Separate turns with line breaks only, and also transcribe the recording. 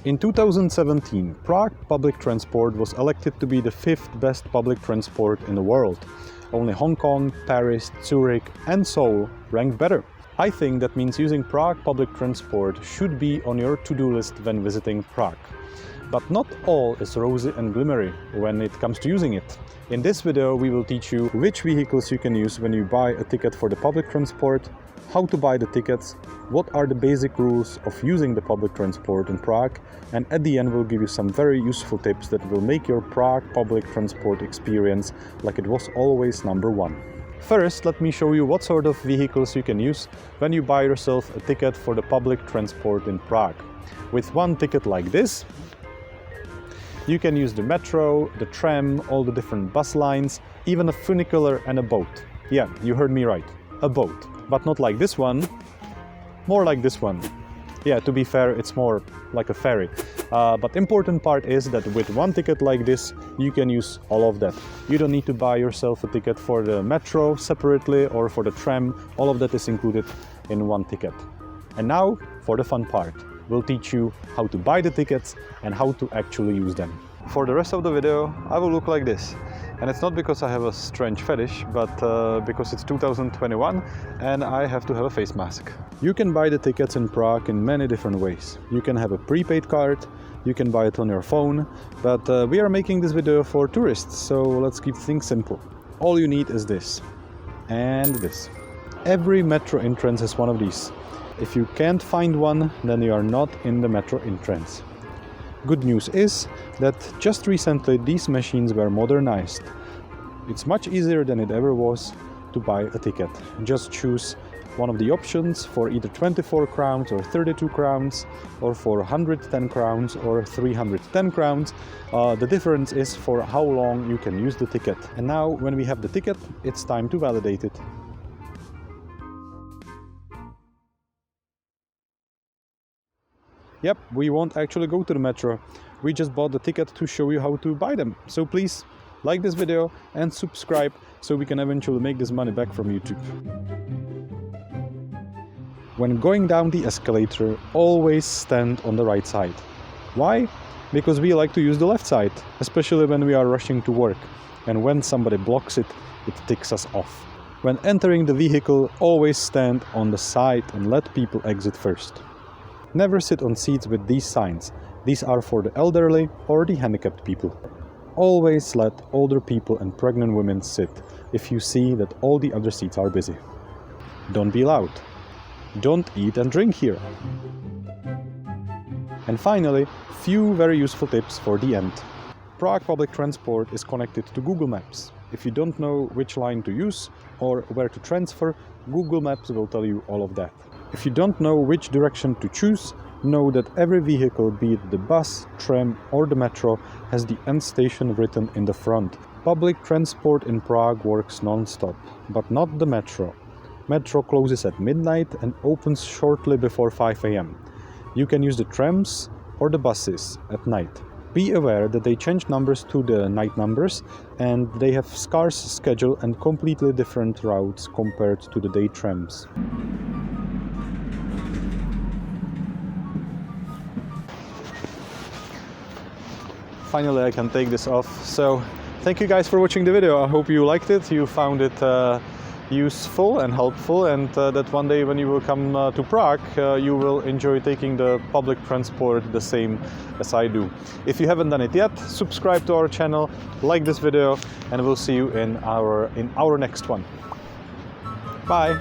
In 2017, Prague Public Transport was elected to be the 5th best public transport in the world. Only Hong Kong, Paris, Zurich and Seoul ranked better. I think that means using Prague Public Transport should be on your to-do list when visiting Prague. But not all is rosy and glimmery when it comes to using it. In this video we will teach you which vehicles you can use when you buy a ticket for the public transport, how to buy the tickets, what are the basic rules of using the public transport in Prague, and at the end we'll give you some very useful tips that will make your Prague public transport experience like it was always #1. First, let me show you what sort of vehicles you can use when you buy yourself a ticket for the public transport in Prague. With one ticket like this, you can use the metro, the tram, all the different bus lines, even a funicular and a boat. Yeah, you heard me right, a boat. But not like this one, more like this one. Yeah, to be fair, it's more like a ferry. But important part is that with one ticket like this, you can use all of that. You don't need to buy yourself a ticket for the metro separately or for the tram. All of that is included in one ticket. And now for the fun part. We'll teach you how to buy the tickets and how to actually use them. For the rest of the video, I will look like this. And it's not because I have a strange fetish, but because it's 2021 and I have to have a face mask. You can buy the tickets in Prague in many different ways. You can have a prepaid card, you can buy it on your phone, but we are making this video for tourists, so let's keep things simple. All you need is this and this. Every metro entrance has one of these. If you can't find one, then you are not in the metro entrance. Good news is that just recently these machines were modernized. It's much easier than it ever was to buy a ticket. Just choose one of the options for either 24 crowns or 32 crowns, or for 110 crowns or 310 crowns. The difference is for how long you can use the ticket. And now when we have the ticket, it's time to validate it. Yep, we won't actually go to the metro. We just bought the ticket to show you how to buy them. So please like this video and subscribe so we can eventually make this money back from YouTube. When going down the escalator, always stand on the right side. Why? Because we like to use the left side, especially when we are rushing to work. And when somebody blocks it, it ticks us off. When entering the vehicle, always stand on the side and let people exit first. Never sit on seats with these signs. These are for the elderly or the handicapped people. Always let older people and pregnant women sit if you see that all the other seats are busy. Don't be loud. Don't eat and drink here. And finally, few very useful tips for the end. Prague Public Transport is connected to Google Maps. If you don't know which line to use or where to transfer, Google Maps will tell you all of that. If you don't know which direction to choose, know that every vehicle, be it the bus, tram or the metro, has the end station written in the front. Public transport in Prague works non-stop, but not the metro. Metro closes at midnight and opens shortly before 5 AM. You can use the trams or the buses at night. Be aware that they change numbers to the night numbers and they have scarce schedule and completely different routes compared to the day trams. Finally I can take this off. So thank you guys for watching the video. I hope you liked it, you found it useful and helpful, and that one day when you will come to Prague you will enjoy taking the public transport the same as I do. If you haven't done it yet, subscribe to our channel, like this video, and we'll see you in our next one. Bye!